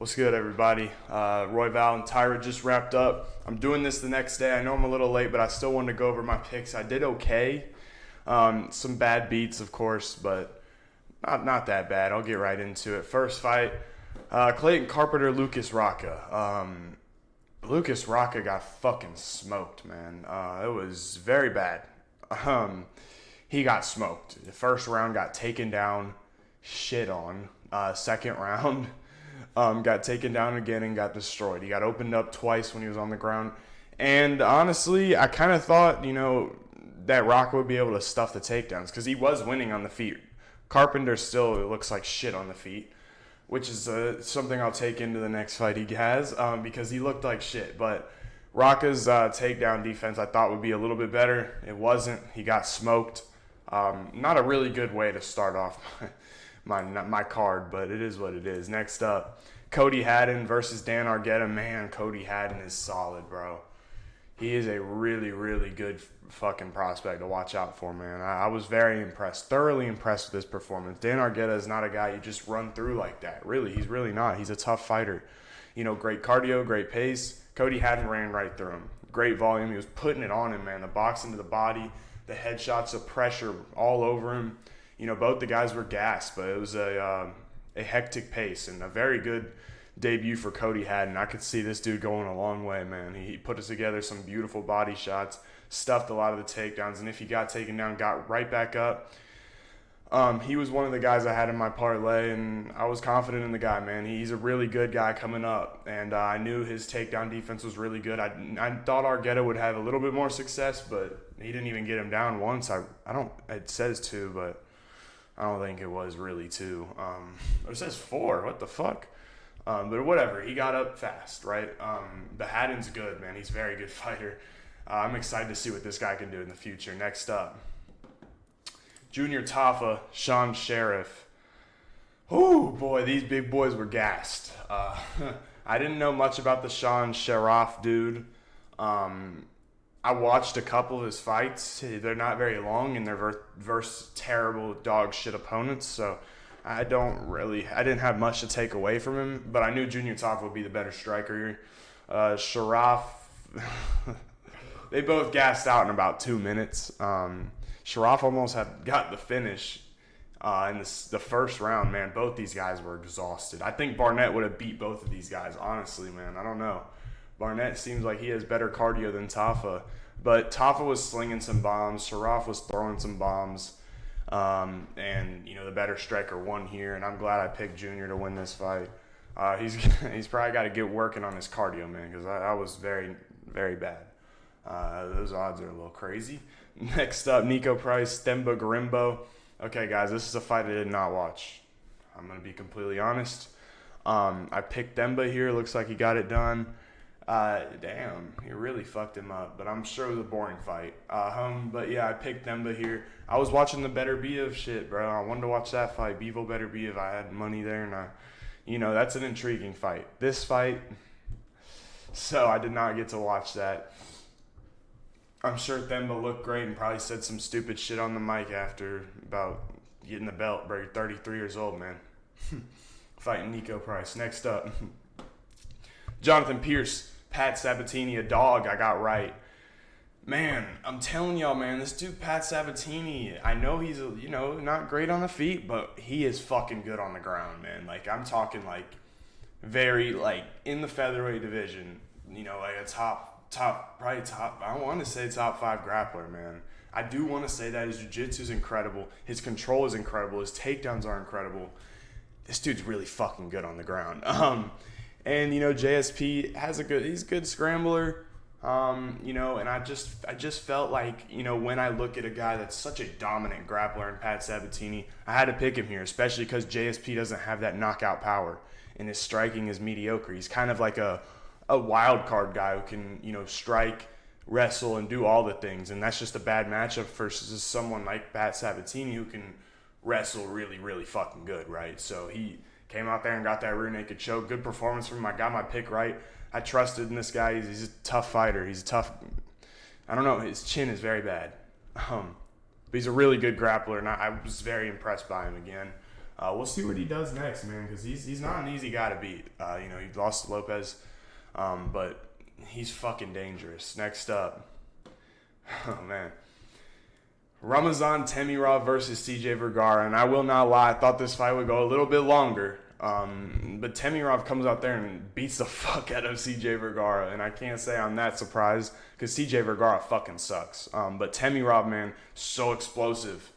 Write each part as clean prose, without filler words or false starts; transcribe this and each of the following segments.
What's good, everybody? Royval and Taira just wrapped up. I'm doing this the next day. I know I'm a little late, but I still wanted to go over my picks. I did okay. Some bad beats, of course, but not that bad. I'll get right into it. First fight, Clayton Carpenter, Lucas Rocca. Lucas Rocca got fucking smoked, man. It was very bad. He got smoked. The first round got taken down, shit on. Second round, got taken down again and got destroyed. He got opened up twice when he was on the ground. And honestly, I kind of thought, that Rocca would be able to stuff the takedowns because he was winning on the feet. Carpenter still looks like shit on the feet, which is something I'll take into the next fight he has because he looked like shit. But Rocca's takedown defense I thought would be a little bit better. It wasn't. He got smoked. Not a really good way to start off my card, but it is what it is. Next up, Cody Haddon versus Dan Argueta. Man, Cody Haddon is solid, bro. He is a really, really good fucking prospect to watch out for, man. I was very impressed, thoroughly impressed with his performance. Dan Argueta is not a guy you just run through like that. Really, he's really not. He's a tough fighter. Great cardio, great pace. Cody Haddon ran right through him. Great volume. He was putting it on him, man. The box into the body, the headshots, the pressure all over him. Both the guys were gassed, but it was a hectic pace and a very good debut for Cody Haddon. I could see this dude going a long way, man. He put us together some beautiful body shots, stuffed a lot of the takedowns, and if he got taken down, got right back up. He was one of the guys I had in my parlay, and I was confident in the guy, man. He's a really good guy coming up, and I knew his takedown defense was really good. I thought Argueta would have a little bit more success, but he didn't even get him down once. It says 2, but I don't think it was really 2. It says 4. What the fuck? But whatever. He got up fast, right? The Haddon's good, man. He's a very good fighter. I'm excited to see what this guy can do in the future. Next up, Junior Tafa, Sean Sheriff. Oh, boy, these big boys were gassed. I didn't know much about the Sean Sheriff dude. I watched a couple of his fights. They're not very long, and they're versus terrible dog shit opponents, so I didn't have much to take away from him, but I knew Junior Tafa would be the better striker. Sheriff, they both gassed out in about 2 minutes. Sheriff almost had got the finish in the first round, man. Both these guys were exhausted. I think Barnett would have beat both of these guys, honestly, man. I don't know. Barnett seems like he has better cardio than Tafa, but Tafa was slinging some bombs. Sheriff was throwing some bombs. And the better striker won here, and I'm glad I picked Junior to win this fight. He's probably got to get working on his cardio, man, because I was very, very bad. Those odds are a little crazy. Next up, Nico Price, Themba Gorimbo. Okay, guys, this is a fight I did not watch. I'm going to be completely honest. I picked Themba here. Looks like he got it done. Damn, he really fucked him up, but I'm sure it was a boring fight. But yeah, I picked Themba here. I was watching the Better Biev shit, bro. I wanted to watch that fight, Bevo Better Biev. I had money there, and that's an intriguing fight. This fight, so I did not get to watch that. I'm sure Themba looked great and probably said some stupid shit on the mic after about getting the belt, bro. You're 33 years old, man. Fighting Nico Price. Next up, Jonathan Pierce, Pat Sabatini, a dog I got right. Man, I'm telling y'all, man, this dude Pat Sabatini, I know he's, not great on the feet, but he is fucking good on the ground, man. Like, I'm talking, very, in the featherweight division, like a top, I want to say top 5 grappler, man. I do want to say that his jiu-jitsu is incredible. His control is incredible. His takedowns are incredible. This dude's really fucking good on the ground. And, JSP he's a good scrambler, and I just felt like, when I look at a guy that's such a dominant grappler in Pat Sabatini, I had to pick him here, especially because JSP doesn't have that knockout power, and his striking is mediocre. He's kind of like a wild card guy who can, strike, wrestle, and do all the things, and that's just a bad matchup versus someone like Pat Sabatini who can wrestle really, really fucking good, right? So he came out there and got that rear naked choke. Good performance from him. I got my pick right. I trusted in this guy. He's a tough fighter. He's a tough. I don't know. His chin is very bad. But he's a really good grappler, and I was very impressed by him again. We'll see what he does next, man, because he's not an easy guy to beat. He lost to Lopez, but he's fucking dangerous. Next up, oh man, Ramazan Temirov versus CJ Vergara, and I will not lie, I thought this fight would go a little bit longer. But Temirov comes out there and beats the fuck out of CJ Vergara, and I can't say I'm that surprised because CJ Vergara fucking sucks. But Temirov, man, so explosive.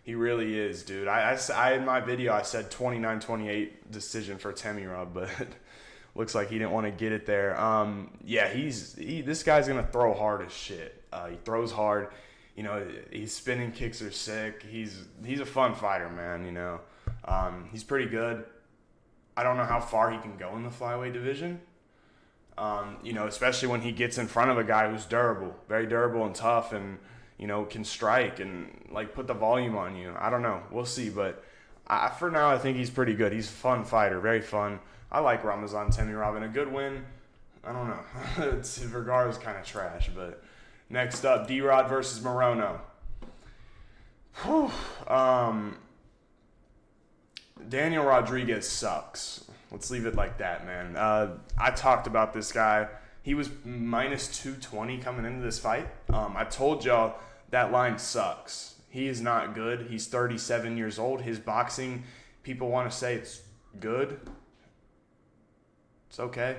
He really is, dude. I in my video, I said 29-28 decision for Temirov, but looks like he didn't want to get it there. This guy's going to throw hard as shit. He throws hard. His spinning kicks are sick. He's a fun fighter, man, He's pretty good. I don't know how far he can go in the flyweight division. Especially when he gets in front of a guy who's durable, very durable and tough, and can strike and put the volume on you. I don't know. We'll see. But for now, I think he's pretty good. He's a fun fighter, very fun. I like Ramazan Temirov, and a good win. I don't know. Vergara's kind of trash. But next up, D-Rod versus Morono. Whew. Daniel Rodriguez sucks. Let's leave it like that, man. I talked about this guy. He was minus 220 coming into this fight. I told y'all that line sucks. He is not good. He's 37 years old. His boxing, people want to say it's good. It's okay.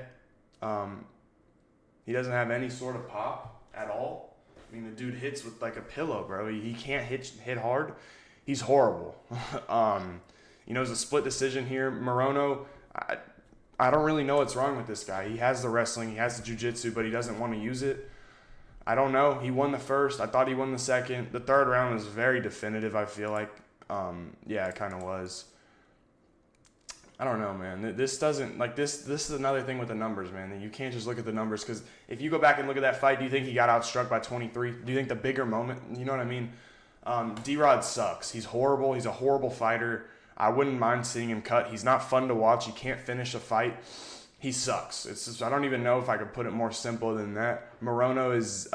He doesn't have any sort of pop at all. I mean, the dude hits with like a pillow, bro. He can't hit hard. He's horrible. It's a split decision here. Morono, I don't really know what's wrong with this guy. He has the wrestling, he has the jiu-jitsu, but he doesn't want to use it. I don't know. He won the first. I thought he won the second. The third round was very definitive, I feel like. It kind of was. I don't know, man. This doesn't, this is another thing with the numbers, man. You can't just look at the numbers, because if you go back and look at that fight, do you think he got outstruck by 23? Do you think the bigger moment, you know what I mean? D-Rod sucks. He's horrible. He's a horrible fighter. I wouldn't mind seeing him cut. He's not fun to watch. He can't finish a fight. He sucks. It's just, I don't even know if I could put it more simple than that. Morono is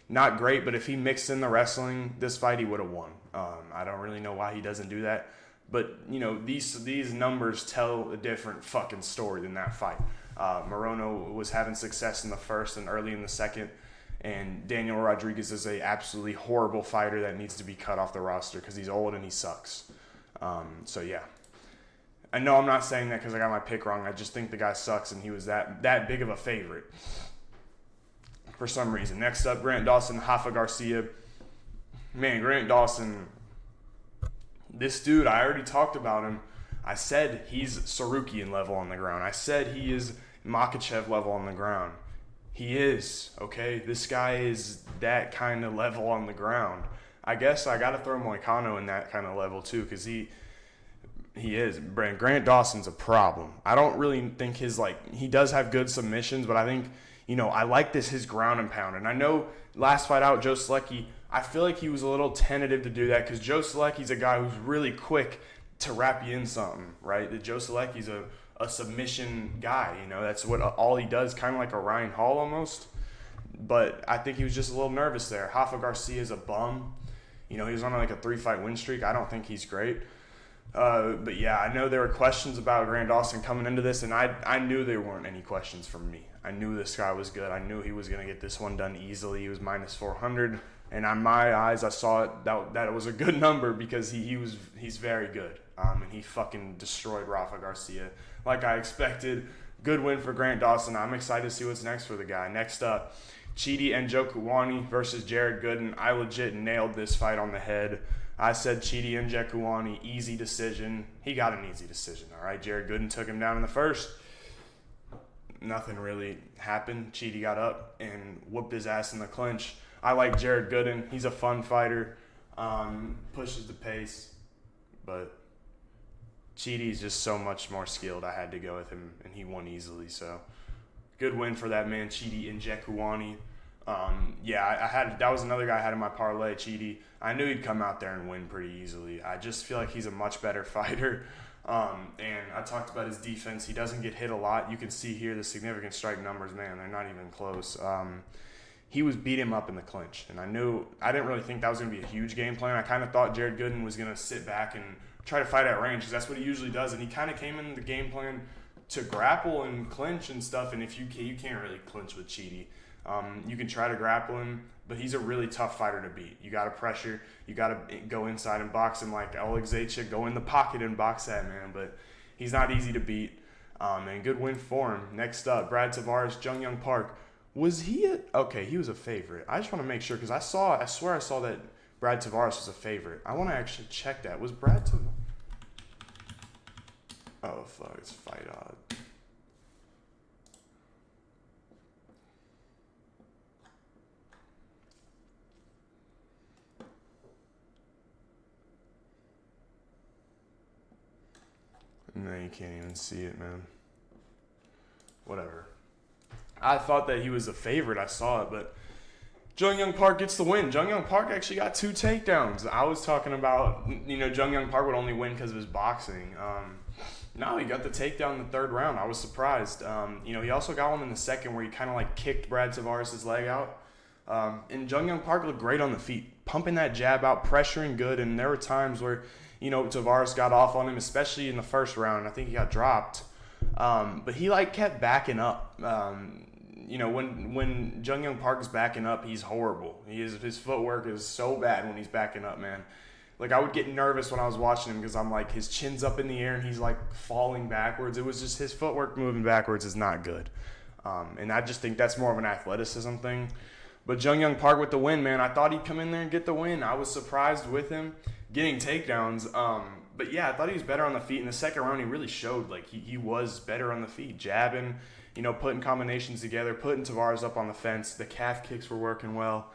not great, but if he mixed in the wrestling this fight, he would have won. I don't really know why he doesn't do that. But, these numbers tell a different fucking story than that fight. Morono was having success in the first and early in the second, and Daniel Rodriguez is a absolutely horrible fighter that needs to be cut off the roster because he's old and he sucks. I know I'm not saying that because I got my pick wrong. I just think the guy sucks, and he was that big of a favorite for some reason. Next up, Grant Dawson, Rafa Garcia. Man, Grant Dawson, this dude, I already talked about him. I said he's Sarukian level on the ground. I said he is Makhachev level on the ground. He is, okay? This guy is that kind of level on the ground. I guess I got to throw Moicano in that kind of level too, because he is. Grant Dawson's a problem. I don't really think he does have good submissions, but I think, I like his ground and pound. And I know last fight out, Joe Selecki, I feel like he was a little tentative to do that because Joe Selecki's a guy who's really quick to wrap you in something, right? Joe Selecki's a submission guy, that's what all he does, kind of like a Ryan Hall almost. But I think he was just a little nervous there. Rafa Garcia's a bum. He was on a 3-fight win streak. I don't think he's great. But yeah, I know there were questions about Grant Dawson coming into this, and I knew there weren't any questions from me. I knew this guy was good. I knew he was going to get this one done easily. He was minus 400, and on my eyes, I saw it that it was a good number because he's very good. And he fucking destroyed Rafa Garcia like I expected. Good win for Grant Dawson. I'm excited to see what's next for the guy. Next up, Chidi Njokuani versus Jared Gooden. I legit nailed this fight on the head. I said Chidi Njokuani, easy decision. He got an easy decision, all right? Jared Gooden took him down in the first. Nothing really happened. Chidi got up and whooped his ass in the clinch. I like Jared Gooden. He's a fun fighter. Pushes the pace. But Chidi's just so much more skilled. I had to go with him, and he won easily, so good win for that man, Chidi Njokuani. That was another guy I had in my parlay, Chidi. I knew he'd come out there and win pretty easily. I just feel like he's a much better fighter. And I talked about his defense. He doesn't get hit a lot. You can see here the significant strike numbers, man. They're not even close. He was beat him up in the clinch. And I didn't really think that was going to be a huge game plan. I kind of thought Jared Gooden was going to sit back and try to fight at range because that's what he usually does. And he kind of came in the game plan to grapple and clinch and stuff. And if you can't really clinch with Chidi. You can try to grapple him, but he's a really tough fighter to beat. You got to pressure. You got to go inside and box him like Alexei. Go in the pocket and box that man. But he's not easy to beat. And good win for him. Next up, Brad Tavares, Jung Young Park. Was he okay, he was a favorite. I just want to make sure because I swear I saw that Brad Tavares was a favorite. I want to actually check that. Was Brad Tavares? Oh, fuck. It's fight odd. No, you can't even see it, man. Whatever. I thought that he was a favorite. I saw it, but Jung Young Park gets the win. Jung Young Park actually got 2 takedowns. I was talking about, Jung Young Park would only win because of his boxing. No, he got the takedown in the 3rd round. I was surprised. He also got one in the 2nd where he kind of like kicked Brad Tavares' leg out. And Jung Young Park looked great on the feet, pumping that jab out, pressuring good. And there were times where, Tavares got off on him, especially in the 1st round. I think he got dropped. But he kept backing up. When Jung Young Park is backing up, he's horrible. His footwork is so bad when he's backing up, man. I would get nervous when I was watching him because I'm his chin's up in the air and he's falling backwards. It was just his footwork moving backwards is not good. And I just think that's more of an athleticism thing. But Jung Young Park with the win, man. I thought he'd come in there and get the win. I was surprised with him getting takedowns. But yeah, I thought he was better on the feet. In the 2nd round, he really showed he was better on the feet, jabbing, putting combinations together, putting Tavares up on the fence. The calf kicks were working well.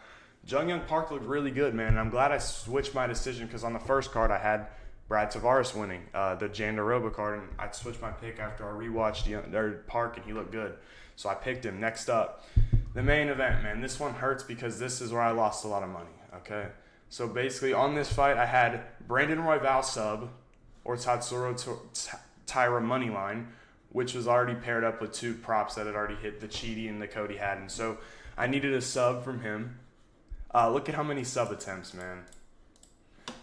Jung Young Park looked really good, man. And I'm glad I switched my decision because on the 1st card I had Brad Tavares winning, the Jandaroba card, and I switched my pick after I rewatched Park, and he looked good. So I picked him. Next up, the main event, man. This one hurts because this is where I lost a lot of money, okay? So basically on this fight, I had Brandon Royval sub or Tatsuro Taira money line, which was already paired up with 2 props that had already hit the Chidi and the Cody Haddon. So I needed a sub from him. Look at how many sub attempts, man.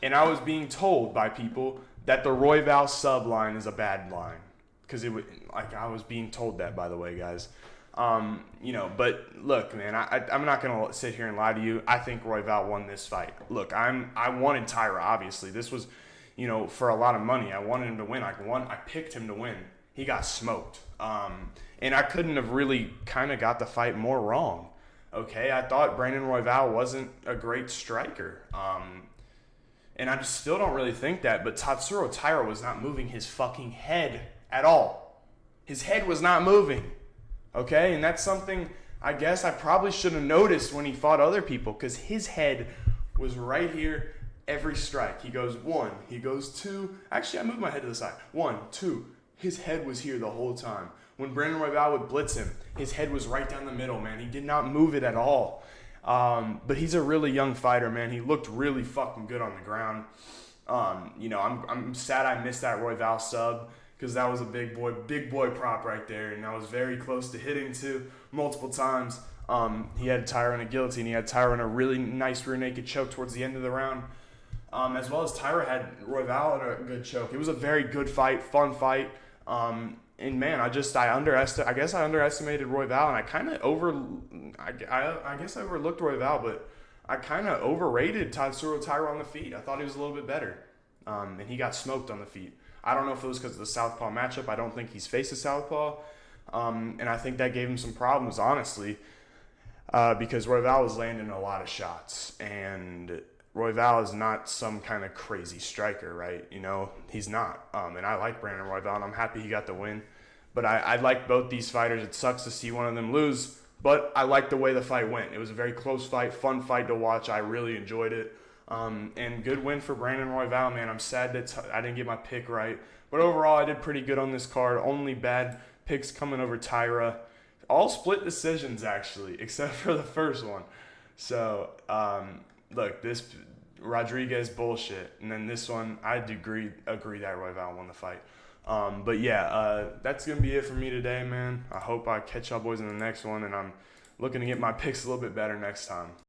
And I was being told by people that the Royval sub line is a bad line. Because I was being told that, by the way, guys. But look, man, I'm not going to sit here and lie to you. I think Royval won this fight. Look, I wanted Taira, obviously. This was, for a lot of money. I wanted him to win. I picked him to win. He got smoked. And I couldn't have really kind of got the fight more wrong. Okay, I thought Brandon Royval wasn't a great striker. And I just still don't really think that. But Tatsuro Taira was not moving his fucking head at all. His head was not moving. Okay, and that's something I guess I probably should have noticed when he fought other people because his head was right here every strike. He goes 1, he goes 2. Actually, I moved my head to the side. 1, 2. His head was here the whole time. When Brandon Royval would blitz him, his head was right down the middle, man. He did not move it at all. But he's a really young fighter, man. He looked really fucking good on the ground. I'm sad I missed that Royval sub because that was a big boy prop right there, and I was very close to hitting too multiple times. He had Taira in a guillotine. He had Taira in a really nice rear naked choke towards the end of the round. As well as Taira had Royval in a good choke. It was a very good fight, fun fight. And man, I guess I underestimated Royval, and I kind of I guess I overlooked Royval, but I kind of overrated Tatsuro Taira on the feet. I thought he was a little bit better, and he got smoked on the feet. I don't know if it was because of the southpaw matchup. I don't think he's faced a southpaw, and I think that gave him some problems, honestly, because Royval was landing a lot of shots, and Royval is not some kind of crazy striker, right? He's not. And I like Brandon Royval, and I'm happy he got the win. But I like both these fighters. It sucks to see one of them lose, but I like the way the fight went. It was a very close fight, fun fight to watch. I really enjoyed it. And good win for Brandon Royval, man. I'm sad that I didn't get my pick right. But overall, I did pretty good on this card. Only bad picks coming over Taira. All split decisions, actually, except for the first one. So, look, this Rodriguez bullshit, and then this one I do agree that Royval won the fight. But yeah, that's gonna be it for me today, man. I hope I catch y'all boys in the next one, and I'm looking to get my picks a little bit better next time.